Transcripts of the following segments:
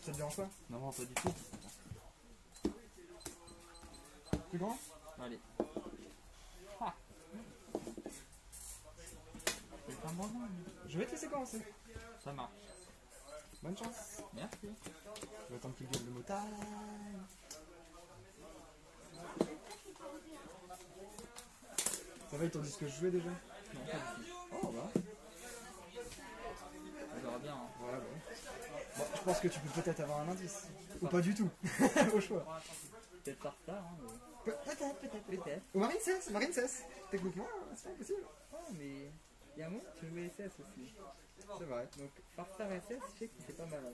Ça te dérange pas? Non, pas du tout. Plus grand? Allez. Ah. C'est un bon nom. Je vais te laisser commencer. Ça marche. Bonne chance. Merci. Je vais attendre qu'il vienne le mot time. Ça va, ils t'ont dit ce que je jouais déjà? Non, pas du tout. Oh bah. On verra bien. Hein. Ouais, ouais. Bon, je pense que tu peux peut-être avoir un indice. Ou pas du tout. Au choix. Peut-être par retard. Hein, mais... Peut-être. Peut-être. Ou Marine 16, Marine 16. Techniquement, c'est pas possible. Oh, mais il y a un moment tu jouais SS aussi. C'est vrai. Donc par retard SS, je sais que c'était pas mal.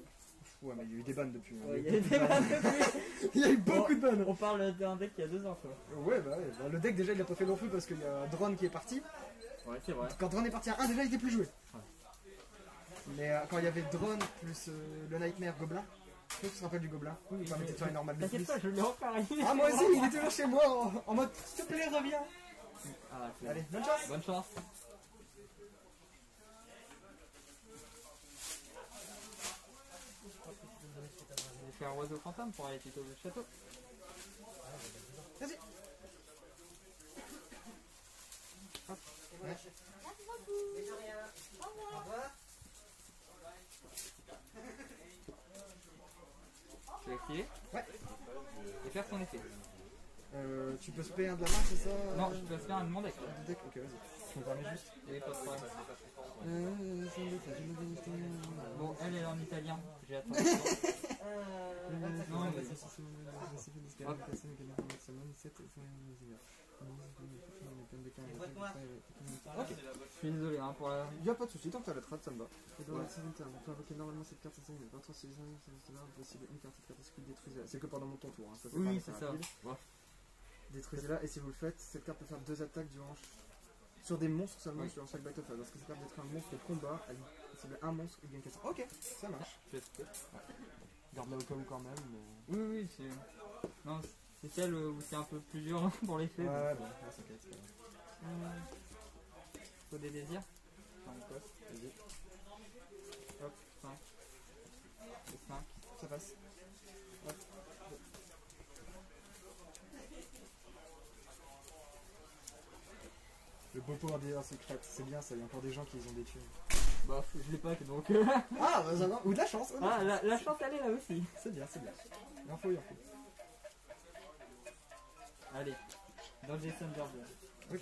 Ouais, mais il y a eu des bannes depuis. Hein. Ouais, il y a eu des bannes depuis. Il y a eu beaucoup de bannes. On parle d'un deck il y a 2 ans, quoi. Ouais, bah ouais. Bah, le deck, déjà, il a pas fait long feu parce qu'il y a Drone qui est parti. Ouais, c'est vrai. Quand Drone est parti à 1, déjà, il était plus joué. Ouais. Mais quand il y avait Drone plus le Nightmare Gobelin, je sais que tu te rappelles du Gobelin. Oui, Enfin, mais tu te fais un normal t'inquiète business. pas, je l'ai encore ici. Ah, moi aussi, il est toujours chez moi en mode s'il te plaît, reviens. Ah, c'est Allez, bonne chance. bonne chance. Je vais faire oiseau fantôme pour aller tuto le château. Vas-y. Hop. Ouais. Au revoir. Tu vas activer Ouais. et faire ton effet. Tu peux spé un de la main, c'est ça? Non, je dois faire un de mon deck. Du deck, ok, vas-y. Je me permets juste. Oui, pas de problème. Bon, elle est en italien. J'ai attendu. Non, mais... Ok. Je suis désolé hein, pour la... Y'a pas de soucis, tant que t'as la trade, ça me va. Et dans la saison interne, on peut invoquer normalement cette carte, c'est une carte, c'est possible, une carte, cette carte, détruisez-la. C'est que pendant mon tour, hein. Ça, Oui, c'est ça. Ouais. Détruisez-la, et si vous le faites, cette carte peut faire 2 attaques durant... Sur des monstres seulement, oui. Sur chaque battlefield. Lorsque cette carte détruit un monstre de combat, elle cible un monstre, il gagne 400. Ok, ça marche. Ouais. Garde-la au cas où quand même. Mais... Oui, oui, c'est... Non, c'est celle où c'est un peu plus dur pour les faits. Ouais, bon, là, ça casse, c'est pas grave. Faut des désirs. Vas-y. Hop, 5. Et 5. Ça passe. Hop. Le beau pouvoir des secrètes, c'est bien ça, il y a encore des gens qui ont des thunes. Bah, je l'ai pas donc... Ah, bah, ça va. Ou de la chance. Ah, la chance elle est là aussi. C'est bien, c'est bien. Il en faut, il en faut. Allez, dans Jason Jordan. Ok.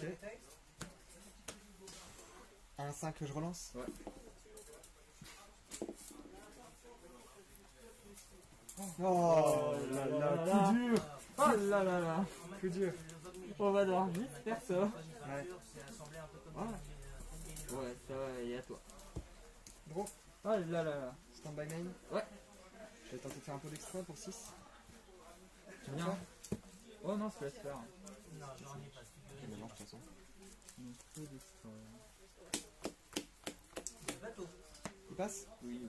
Un 5 que je relance. Ouais. Oh là là, coup dur. Oh là là là. Coup dur. On va devoir vite faire ça. Ouais. Ouais, ça va, et à toi. Gros. Oh là là là. Stand by main. Ouais. Je vais tenter de faire un peu d'extra pour 6. Tu viens. Oh non, je te laisse faire. Non, j'en ai pas. Je mélange de toute façon. Un peu d'extra. Bateau. Il passe? Oui.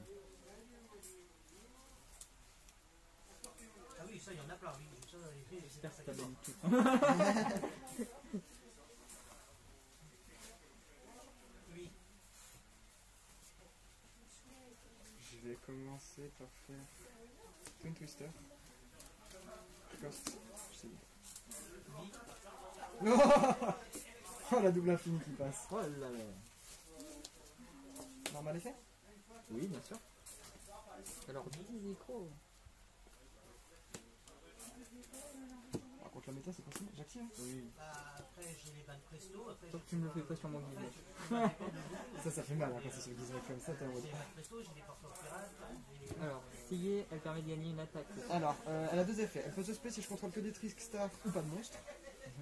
Ah oui, ça, il y en a plein, oui. Ça, J'espère que t'as bien tout. Oui. Je vais commencer par faire Twin Twister. Cost. Je sais. Non. Oh la double infinie qui passe. Oh là là. Normal effet? Oui, bien sûr. Alors, 10 micros. Par contre la méta c'est possible, j'active. Oui. Bah, après, j'ai les bandes presto. Après, Sauf que tu me le fais pas sur mon guide. Ça fait mal hein, quand c'est sur le gizmo comme ça, t'es en mode. j'ai les bandes presto, j'ai les porteurs pirates. Alors, scier, elle permet de gagner une attaque. Alors, elle a 2 effets. Elle peut se spé si je contrôle que des Trickstar ou pas de monstre.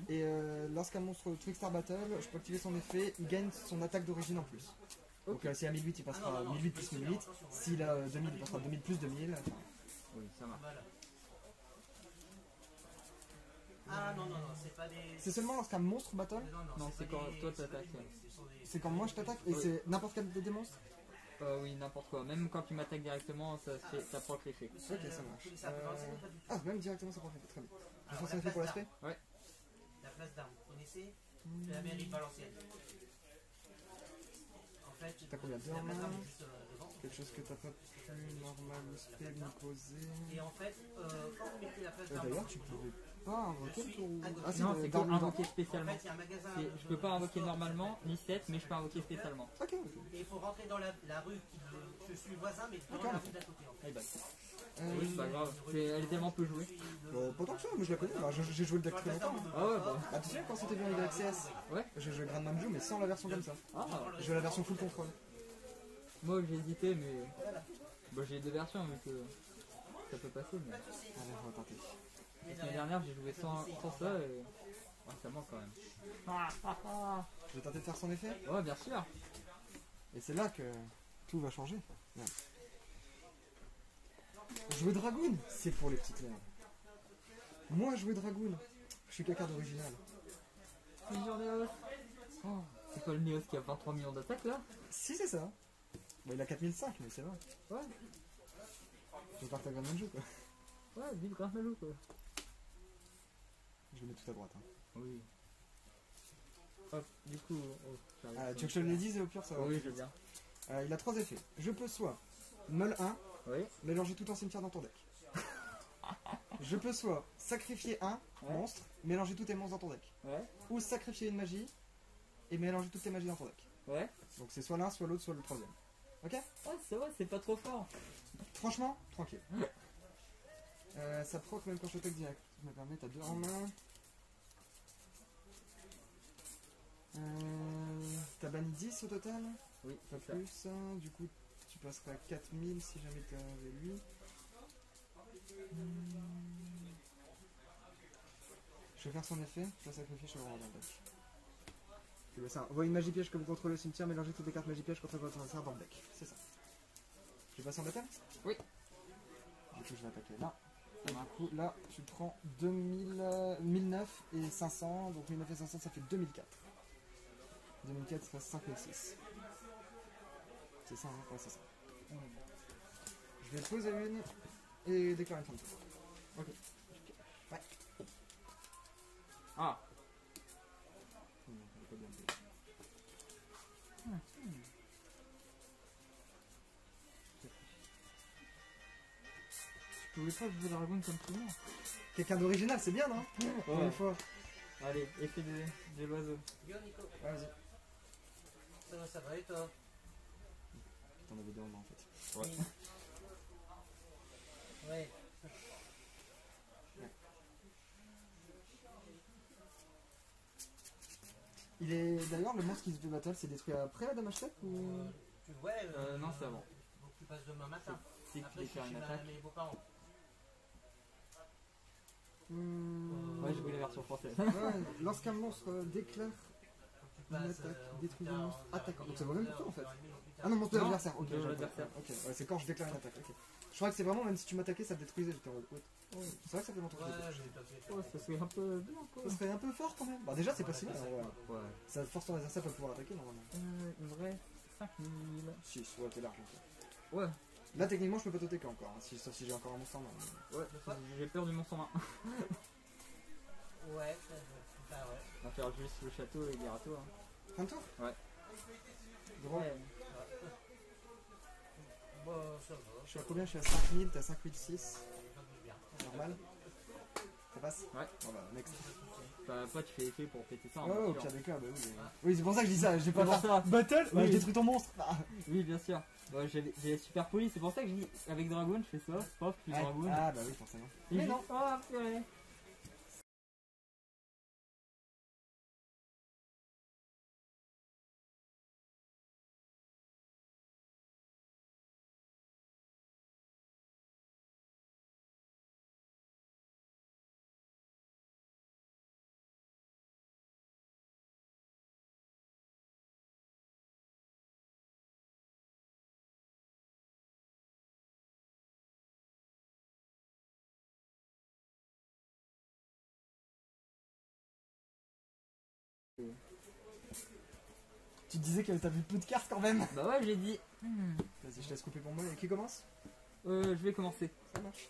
Et lorsqu'un monstre Trickstar Battle, je peux activer son effet, il gagne son attaque d'origine en plus. Donc s'il a 1008, il passera 1008 plus 1008. S'il a 2000, il passera 2000 plus 2000. Enfin, Oui, ça marche. Voilà. Ah non, non, non, c'est pas des. c'est seulement lorsqu'un monstre battle. Non, c'est pas quand des- toi c'est pas t'attaques. des- ce sont des- C'est quand moi je t'attaque et Oui. c'est n'importe quel des monstres. Oui, n'importe quoi. Même quand tu m'attaques directement, ça proc l'effet. Ok, ça marche. Ça peut lancer, pas du tout. Ah, même directement ça prend fait, très bien. Je Alors, pense la que c'est pour place l'aspect. Ouais. La place d'armes, vous connaissez la mairie valencienne. En fait, T'as combien de la en place main? d'armes est juste devant. quelque chose que t'as pas pu normalement me poser. Et en fait, quand vous mettez la place D'ailleurs, tu pouvais pas invoquer le tour. Ah, Non, c'est comme invoquer En spécialement. fait, il y a un magasin. Je peux pas invoquer normalement, ni 7, mais je peux invoquer spécialement. Ok, ok. Et il faut rentrer dans la rue. Je suis voisin, mais dans la rue d'à côté. En fait. Eh ben, oui, c'est pas grave. Elle est tellement peu jouée. Pas tant que ça, mais je la connais. Bah, j'ai joué le deck très longtemps. Hein. Ah ouais, bah. Ah, tu sais, quand c'était bien avec CS, Ouais. j'ai joué Grand Manju, mais sans la version comme ça. Ah, J'ai joué la version full contrôle. moi j'ai hésité, mais. Bon, j'ai deux versions, vu que ça peut passer. Mais... Allez, on va tenter. La semaine dernière, j'ai joué sans ça et. Ouais, ça manque quand même. Je vais tenter de faire son effet. Ouais, bien sûr. Et c'est là que tout va changer. Ouais. Jouer Dragoon, c'est pour les petites merdes. Moi, jouer Dragoon, je suis quelqu'un d'original. Plusieurs Néos. Oh, c'est pas le Néos qui a 23 millions d'attaques là? Si, c'est ça. Bon, il a 4005, mais c'est vrai. Ouais. Je parte à Grand Manju, quoi. Ouais, vive Grand Malou quoi. Je le mets tout à droite. Hein. Oui. Hop, du coup. Oh, Tu veux que je te le dise et au pire, ça va. Oui, je veux bien. Il a 3 effets. Je peux soit meul 1, Oui. mélanger tout en cimetière dans ton deck. Je peux soit sacrifier un monstre, mélanger tous tes monstres dans ton deck. Ouais. Ou sacrifier une magie et mélanger toutes tes magies dans ton deck. Ouais. Donc c'est soit l'un, soit l'autre, soit le troisième. Ok? Ouais, ça va, c'est pas trop fort. Franchement, tranquille. Ça proc même quand je attaque direct. Ça me permet, t'as 2 en main. T'as banni 10 au total? Oui, Pas c'est ça. plus. Du coup, tu passeras à 4000 si jamais t'avais lui. Je vais faire son effet, je vais sacrifier, je vais le rendre dans le deck. Tu vois ça, envoie une magie piège que vous contrôlez au cimetière, mélangez toutes les cartes magie piège contre votre adversaire dans le deck. C'est ça. Je vais passer en bataille? Oui. Du coup, je vais attaquer là. Et du coup, là, tu prends 1009 et 500. Donc 1009 et 500, ça fait 2004. 2004, ça fait 5006. C'est ça, hein? Ouais, c'est ça. Je vais poser une et déclarer une fin de tour. Ok. Ouais. Ah. Je voulais pas jouer Dragon comme tout le monde. Quelqu'un d'original, c'est bien, non? Pour une fois. Allez, effet de l'oiseau. Yo, Nico. Ouais, vas-y. Ça va et toi? T'en avais deux en main en fait. Ouais. Ouais. Il est d'ailleurs le monstre qui se fait battle, c'est détruit après la damage tech ou. Ouais, Non, c'est avant. Donc tu passes demain matin. C'est que tu Après, je suis déclares chez une attaque. mes beaux-parents. Ouais, j'ai voulu la version française. Ouais, lorsqu'un monstre déclare une attaque, détruit le monstre attaquant. Donc ça vaut même pour toi en fait. Ah non, monstre de Non, l'adversaire, ok. de j'avais l'adversaire. pas- Ok, ouais, c'est quand je déclare une attaque, ok. Je crois que c'est vraiment, même si tu m'attaquais, ça te détruisait, j'étais en mode. Ouais. C'est vrai que ça fait longtemps que je l'ai fait. Ouais, j'ai pas fait. Oh, ça serait un peu bien quoi. Ça serait un peu fort quand même. Bah, déjà, c'est pas si mal. Ouais. Ouais. Ça force ton adversaire à pouvoir attaquer normalement. Il me reste 5000. 6, ouais, t'es large. Ok. Ouais. Là, techniquement, je peux pas t'attaquer encore, hein, sauf si j'ai encore un monstre en main. Ouais, j'ai peur du monstre en main. Ouais, bah ouais. On va faire juste le château et dire à toi. Fin de tour? Ouais. Drôle. Ouais. Bon, ça va. Je suis à combien? Je suis à 5000, t'as 5006. Bien. Normal. Ça passe? Ouais. Bon bah, next. Bah, pas tu fais effet pour péter ça en Oh, au nature. pire des cas, bah oui. Oui, c'est pour ça que je dis ça, j'ai pas C'est pour faire ça. battle, bah, Oui. je détruis ton monstre. Ah. Oui, bien sûr. Ouais, j'ai super poli, c'est pour ça que je dis avec Dragon, je fais ça, paf, puis Dragon. Ah bah oui, forcément. Et Mais je non. dis, oh purée. Tu te disais que t'as vu peu de cartes quand même. Bah ouais, j'ai dit. Vas-y, je te laisse couper pour moi. Et qui commence? Je vais commencer. Ça marche.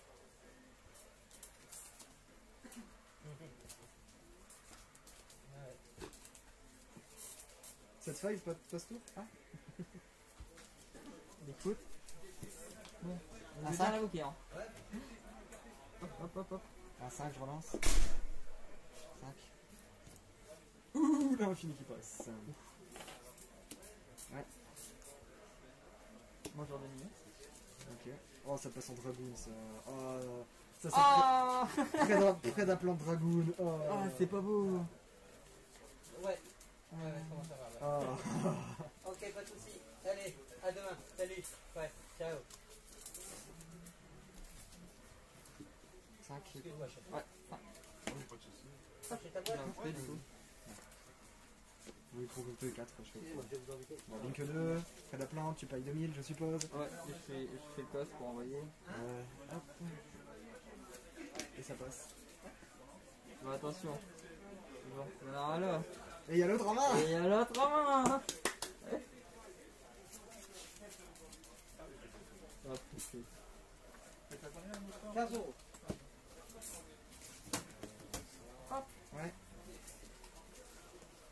Cette feuille, pas de tour? Ah. Écoute. Bon, Un je vais 5. bien l'invoquer. Hein. Hop. Un 5, je relance. 5. Ouh, l'infini qui passe. Ouais, Moi j'en ai mis. ok. Oh, ça passe en dragoon, ça. Oh, ça c'est Ah, près d'un plan de dragoon. Oh, c'est pas beau. Ouais, comment ça va, ouais. Oh. Ok, pas de soucis. Allez, à demain. Salut. Ouais, ciao. 5. Excuse-moi, chef. Ouais, C'est ta j'ai boîte. un spray du coup. Oui, pour que 4, je fais. Excusez-moi, je vais vous inviter. Bon, Link 2, près de la plante, tu payes 2000, je suppose. Ouais, je fais le poste pour envoyer. Hop. Et ça passe. Bon, attention. Bon, alors là. Et il y a l'autre en main. Et il y a l'autre en main. Hop, c'est- 15 euros. Ouais.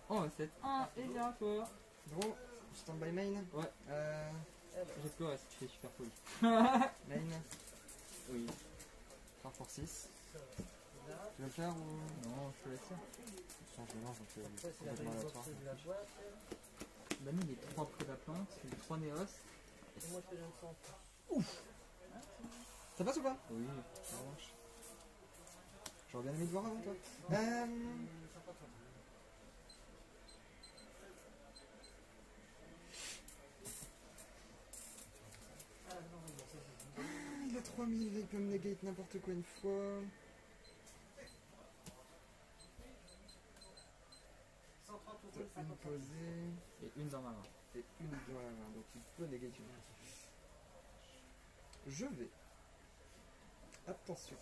Oh, c'est 1 et bien quoi. Gros, stand by main. Ouais. Euh, J'ai pleuré, tu fais super poli. main. Oui. Faire pour 6. Tu veux le faire ou. Non, je te laisse faire. Sans je mélange, donc Ça, c'est la complètement belle aléatoire. box de la boîte. Bah, nous, les 3 près de la plante, les 3 néos. Et moi, je te donne 100. Ça passe ou pas? Oui. Ça marche. J'aurais bien aimé te voir avant toi. Il a 3000, il peut me negate n'importe quoi une fois. 130 Une euros, 50 posée Et une dans ma main. et une dans la main, donc il peut negate une. Je vais. Attention,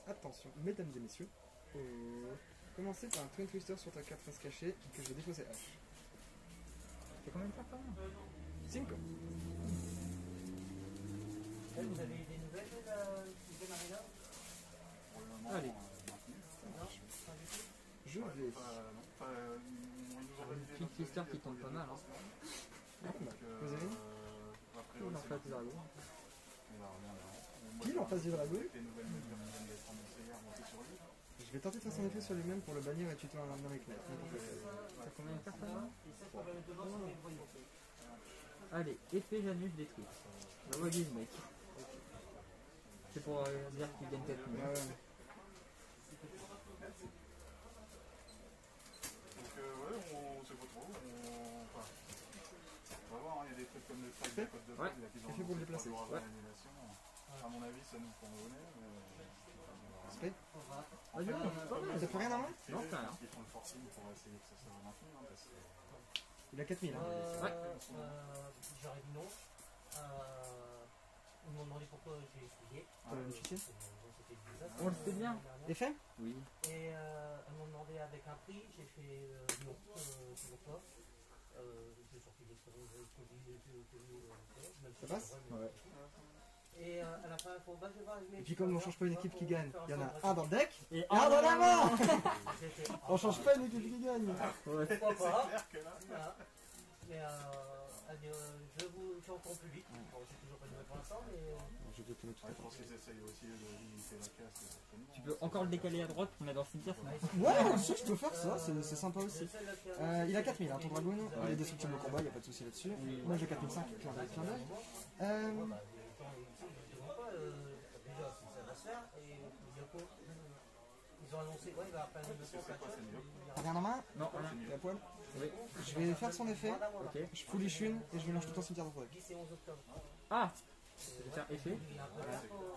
mesdames et messieurs. Commencer par un Twin Twister sur ta carte face cachée que je vais défausser H. C'est combien de cartes par main? 5. Vous avez des nouvelles de Marina? Allez. Non, pas du tout. Je vais. Une petite twister qui tombe pas mal. Hein. Posez. Pile en face du dragon. Pile en face du dragon. Je vais tenter de faire son effet sur lui-même pour le bannir et tuer un mec net. T'as combien de cartes par main? Et ça, je peux mettre devant sur les voyants. Allez, effet j'annule, je détruis. La voix du mec. C'est pour dire qu'il gagne 4 Ouais, points. ouais. Donc ouais, on sait pas trop, on va voir, hein, il y a des trucs comme le track de la côte de Ouais. Vaud, il y a qui C'est fait pour le déplacer. Ouais. Ouais. À mon avis, ça nous prend au nez, mais... Respect. Ah, du coup, pas mal. Ça fait rien en main? Non, c'est rien. Ils font le forcing pour essayer que ça soit maintenu, hein, parce que... Il a 4000. Hein. J'aurais dit non. Ils m'ont demandé pourquoi j'ai essayé. T'as une fichier? C'était le désastre. On le fait bien. Effet? Oui. Et elles m'ont demandé avec un prix, j'ai fait non, toujours pas. J'ai sorti des choses, Ça passe? Ouais. Et à la fin, il faut, je vais voir, Et puis comme on change pas une équipe qui gagne, il y en a un dans le deck Et un dans la main. J'étais, On change pas une équipe qui gagne. Ouais. pourquoi pas? Clair que là... Voilà. Mais elle dit, je entends plus vite. Bon, j'ai toujours pas de nouvelles pour l'instant, mais. Je vais te mettre tout Je pense qu'ils essayent aussi de limiter la casse, certainement. Tu peux encore le décaler à droite pour mettre dans le cimetière, sinon. Ouais, aussi, je peux faire ça, c'est sympa aussi. Il a 4000, hein, ton dragoon, il est destructible au combat, il n'y a pas de souci là-dessus. Moi j'ai 4005, clin d'œil, clin d'œil. Déjà, ça va se faire. Et Yoko, ils ont annoncé, ouais, il va faire une leçon. T'as rien en main? Non, rien. T'es à poil? Oui. Je vais faire son effet, Ok. je foolish une et je mélange tout en cimetière de deck. 10 et 11 octobre. Ah, je vais faire effet. Il y a un peu d'infos.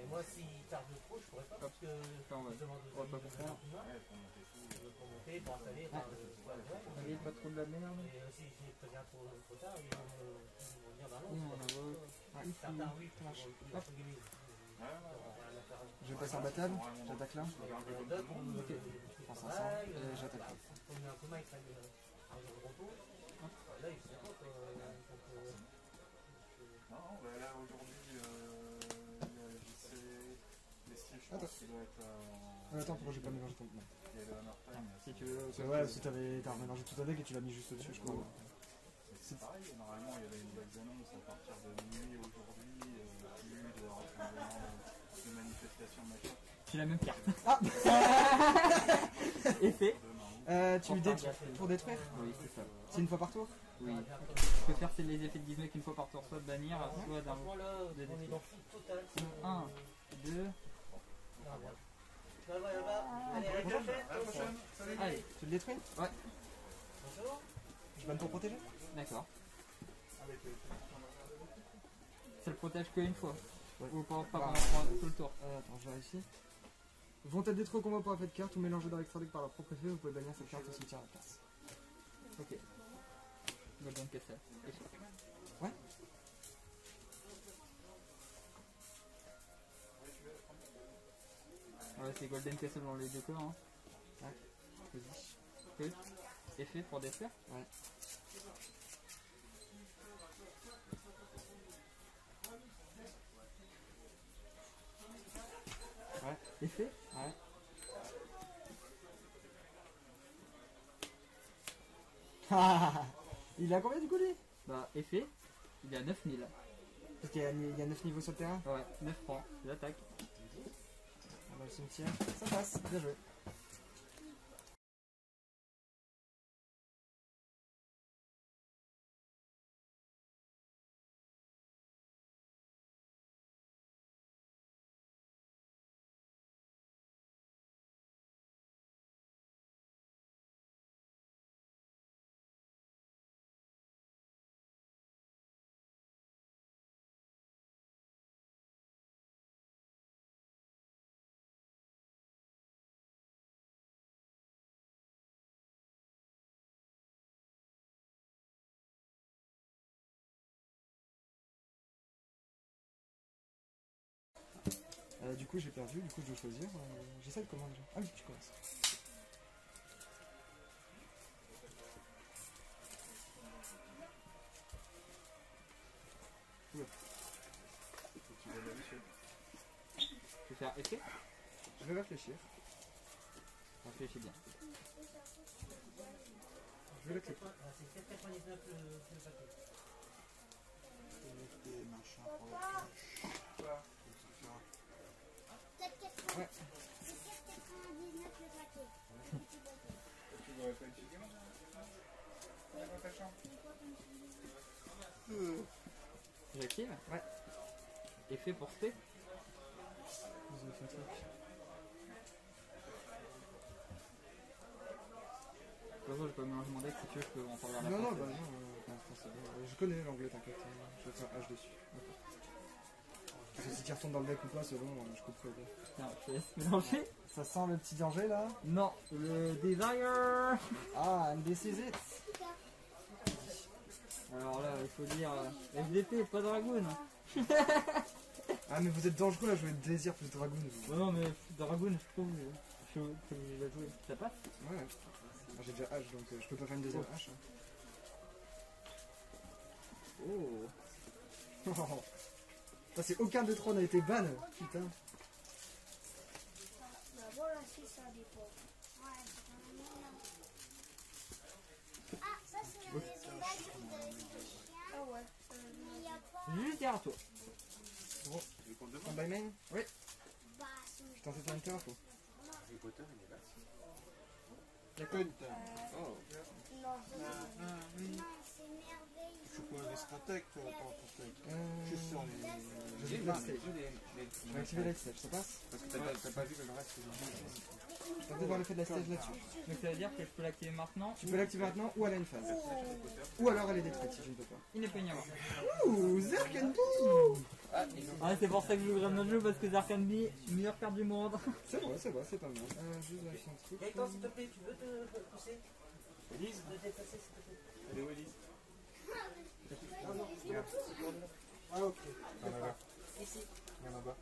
Et moi, s'il tarde trop, je pourrais pas parce que Enfin, ouais. je demande On va pas faire. pour monter, pour installer. Allez, pas trop de la merde. Et si je préviens trop tard, ils vont me dire bah non. On en invoque. Ici. Certains, oui, ça marche. hop. Je vais passer un battle, j'attaque là, D'autres, je prends 500 et j'attaque là. on met un peu Mike, par exemple, le retour. Là, il se rend compte. Non, bah là aujourd'hui, les Steve, je pense qu'il doit être... Attends, pourquoi j'ai pas mélangé ton... Non. Il y a le Hammer Time, Si tu veux. Ouais, si t'as mélangé tout avec et tu l'as mis juste au-dessus, je crois. c'est pareil, normalement il y a une nouvelle annonce à partir de minuit aujourd'hui, plus de rassemblement, de manifestation, machin. C'est la même carte. Ah Effet. Tu lui détruis pour détruire. Oui, c'est ça. C'est une fois par tour. Oui. Ce que faire, c'est les effets de Gizmek une fois par tour, soit de bannir, soit d'un. Voilà, on est dans le flou total. 1, 2. Là-bas, là-bas. Allez, à la prochaine. Allez, Tu le détruis. Bonjour. Je banne pour protéger. d'accord. Ça le protège qu'une fois. Ouais. Ou pas Bah, pendant tout le tour. Attends, je vérifie. Vont être détruits au combat par effet de carte ou mélangés dans l'extra deck par leur propre effet, vous pouvez bannir cette carte au cimetière à la place. Ok. Golden Castle. Effet. Ouais. Ouais, c'est Golden Castle dans les deux cas. Hein. Ouais. Vas-y. Effet pour détruire. Ouais. Ouais. Effet. Ouais. Il a combien du coup lui? Bah, effet. Il est à 9000. Parce qu'il y a 9 niveaux sur le terrain. Ouais, 9 francs. J'attaque. On va au cimetière. Ça passe, bien joué. Du coup j'ai perdu, du coup je vais choisir. J'essaie de commander. Ah oui, tu commences. Tu vas là-dessus. Je vais faire effet. Je vais réfléchir. Réfléchis bien. Je vais l'accepter. C'est 4,99 le paquet. Des machins pour la planche. Ouais. C'est 4,99 le paquet. Tu voudrais pas utiliser dans ta chambre? J'active. Ouais. Effet pour spé. Vous avez fait un truc. De toute façon, je peux mélanger mon deck si tu veux, je peux en parler à la Non, non, fin. bah non, français. Je connais l'anglais, t'inquiète. Je vais faire H dessus. Parce que si tu retournes dans le deck ou pas, c'est bon, je couperai. Tiens, je te laisse mélanger. Ça sent le petit danger là. Non, le Desire. Ah, NDCZ. Alors là, il faut dire FDP, pas Dragoon. Ah, mais vous êtes dangereux là, jouer Désir plus Dragoon. vous. Non, mais Dragoon, je trouve que je vais jouer. Ça passe? Ouais. Ah, j'ai déjà H donc je peux pas faire une deuxième H. Oh. Ah, c'est aucun des trois n'a été ban. Putain. Bah voilà, c'est ça des pauvres. Ouais, c'est un million. Ah, ça c'est la maison d'adulte des chiens. Ah ouais. Mais il n'y a pas... Juste derrière toi. Bon, Tu veux qu'on le un demande? by main. Oui. Bah, c'est... Je t'en fais faire une terre, faut. Harry Potter, il est là. Y'a quoi une Non, c'est... Non, c'est merveilleux. Je suis pas les stratèques, toi, pas en stratèque. Je Juste sur les... vais Non, last mais stage. tous les- Je vais activer light stage, ça passe? Parce que t'as pas vu le reste que j'ai dit. Je vais voir l'effet de la stage là-dessus. Donc ça veut dire que je peux l'activer maintenant. Tu peux l'activer maintenant ou elle a une phase. Ou alors elle est détruite si je ne peux pas. Il n'est pas ignorant. Ouh, Zerkanbi. Ah, c'est pour ça que je voudrais notre jeu parce que Zarkanbi, meilleure carte du monde. C'est vrai, c'est pas mal. Juste vérifier un truc. Gaëtan, s'il te plaît, tu veux te pousser? Elise? Te déplacer, s'il te plaît. Elle est où, Elise? Ah, ok. Viens là-bas. Ici. Viens là-bas.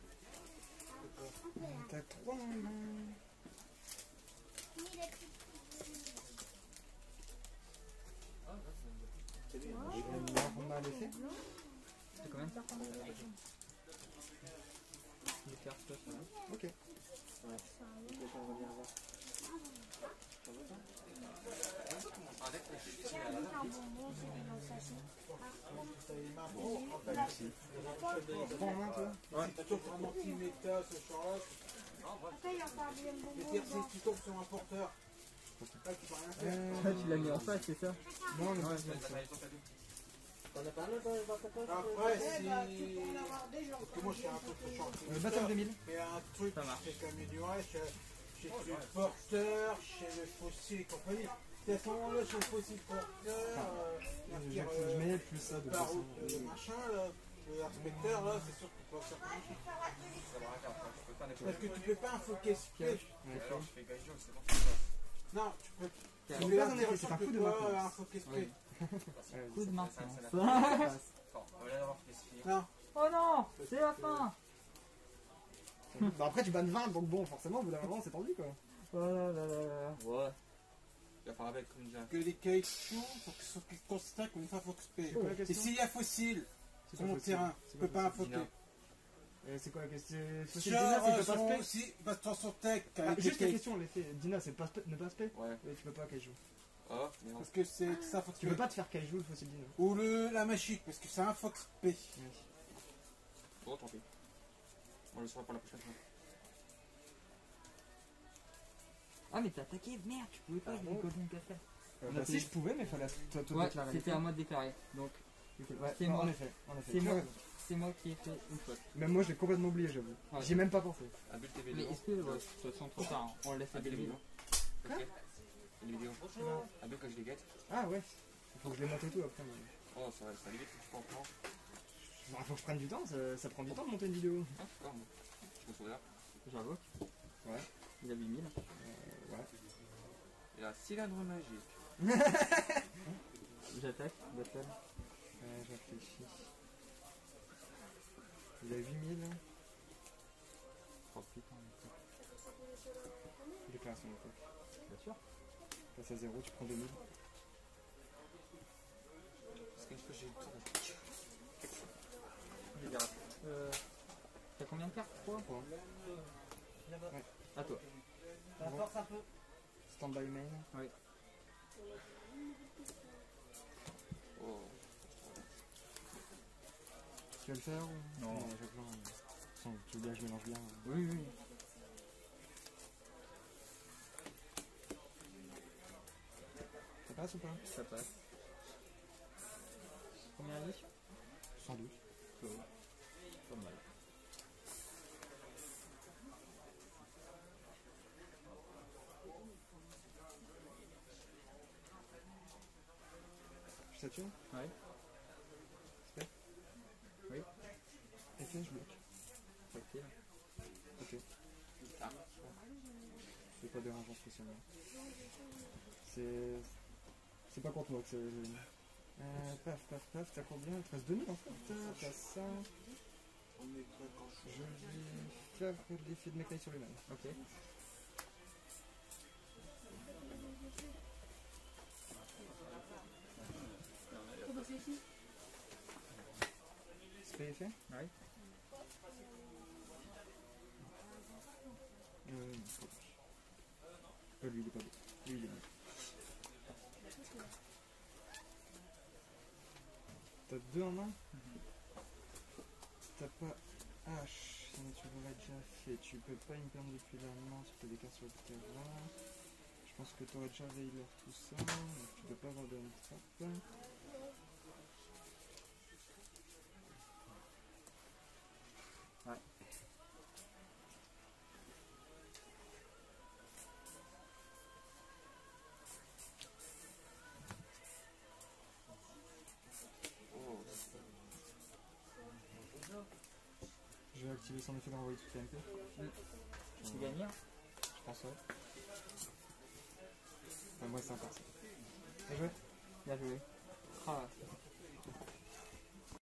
T'as 3 en main. Normal effet. C'est combien de cartes hein? Des cartes, ça va. Ok. T'as les mains pro, en fait. Merci. Prends en main, toi. Si tu tombes sur un anti-méta, ce genre-là, c'est-à-dire si tu tombes sur un porteur, là tu peux rien faire. Ah, tu l'as mis en face, c'est ça? Non, mais Ouais, c'est ouais. ça. T'en as pas un dans ta poche Après, si. Parce que moi je suis un peu trop gentil. Baptême 2000. Et un truc Ça marche. qui s'est amélioré chez le porteur, chez le fossile et compagnie. C'est à ce moment-là, chez le fossile porteur, Je mets plus ça de toute par façon. le machin, là, le inspecteur, là, c'est sûr que tu peux faire plein de choses. Ça va rien faire, je peux pas Parce nettoyer. que tu peux pas infoquer ce qu'il y a. Et alors, je fais gageon, c'est bon, c'est ça. Non, tu peux. Donc là, en effet, c'est un coup de maintenance. Infoquer ce qu'il y Oui. a. Coup de maintenance. Attends, on va l'avoir spécifié. Non, Oh non, c'est la fin. Bah après, tu bannes 20, donc bon, forcément, au bout d'un moment, c'est tendu, quoi. Oh là là là là. Ouais. Il va faire avec comme déjà. que les caïchous, faut qu'ils constatent qu'on fait Fox P. C'est quoi la Et question? s'il y a fossile C'est sur quoi mon possible? terrain, C'est tu quoi peux pas possible? infoquer. C'est quoi la question? Fossile Dina, c'est Genre, pas son spé? aussi, bah, son tech, Ah, avec juste les la caïchous. question, l'effet. Dina, c'est pas ne pas spé? Ouais. Oui, tu peux pas kaiju. Oh, mais non. Parce que c'est ça, Fox Tu P. peux pas te faire kaiju le fossile Dina. Ou la magique, parce que c'est un Fox P. Bon, tant pis. On le saura pour la prochaine fois. Ah mais t'as attaqué, merde, tu pouvais pas, Ah il y bon a une copine qui a fait. On a Bah, si fait- je pouvais, mais fallait tout Ouais, déclarer. c'était à moi de déclarer. Donc, Ouais, c'est non, moi. en effet. C'est Tu as moi. raison. C'est moi qui ai fait une faute. Même moi, je l'ai complètement oublié, j'avoue. Ouais. J'y ai même pas pensé. Adulte et Mais vidéo. est-ce que, ouais, de toute façon, trop tard, hein. On laisse à Adulte et Belleville. vidéo. Ok. Et les vidéos. Adulte quand je les guette. Ah ouais. Il faut que je les monte et tout après. Mais... Oh, ça va vite, je comprends. Bah, faut que je prenne du temps, ça prend du temps de monter une vidéo. Ah, d'accord, moi. Je me souviens. J'avoue. Ouais. Il a 8000. Ouais. Et là, cylindre magique. J'attaque, battle. Je réfléchis. Il a 8000. Oh putain, Déclaration d'attaque. bien sûr. Passe à 0, tu prends 2000. Parce qu'une fois, j'ai eu le tour. T'as combien de cartes? 3 Point. Là-bas. Ouais. À toi. La force un peu. Stand by main. Oui. Oh. Tu vas le faire ou... Non. je vais Sans, tu veux bien que je mélange bien. Oui, oui. Ça passe ou pas? Ça passe. Combien à 10? Sans doute. Pas mal. Je sature? Ouais. Spec? Oui. Effet, je bloque. Facile. Ok. Ah. C'est pas dérangeant spécialement. C'est pas contre moi que c'est... paf, paf, paf, t'as combien? Il te reste 2000 en fait. T'as ça. On est pas quand je Je vais faire l'effet de mécanique sur lui-même. Ok. Spé effet? Ouais. Lui il est pas beau. Lui il est beau. T'as 2 en main? T'as pas H, mais tu l'aurais déjà fait. Tu peux pas imperme depuis la main, tu peux des cartes sur le terrain. Je pense que t'aurais déjà Veiler tout ça, donc tu peux pas avoir de handicap. Ouais. Oh. Je vais activer son effet d'envoyer tout MP. Tu gagnes? Je pense ouais. Moi c'est imparti. Bien joué. Bien joué. Ah,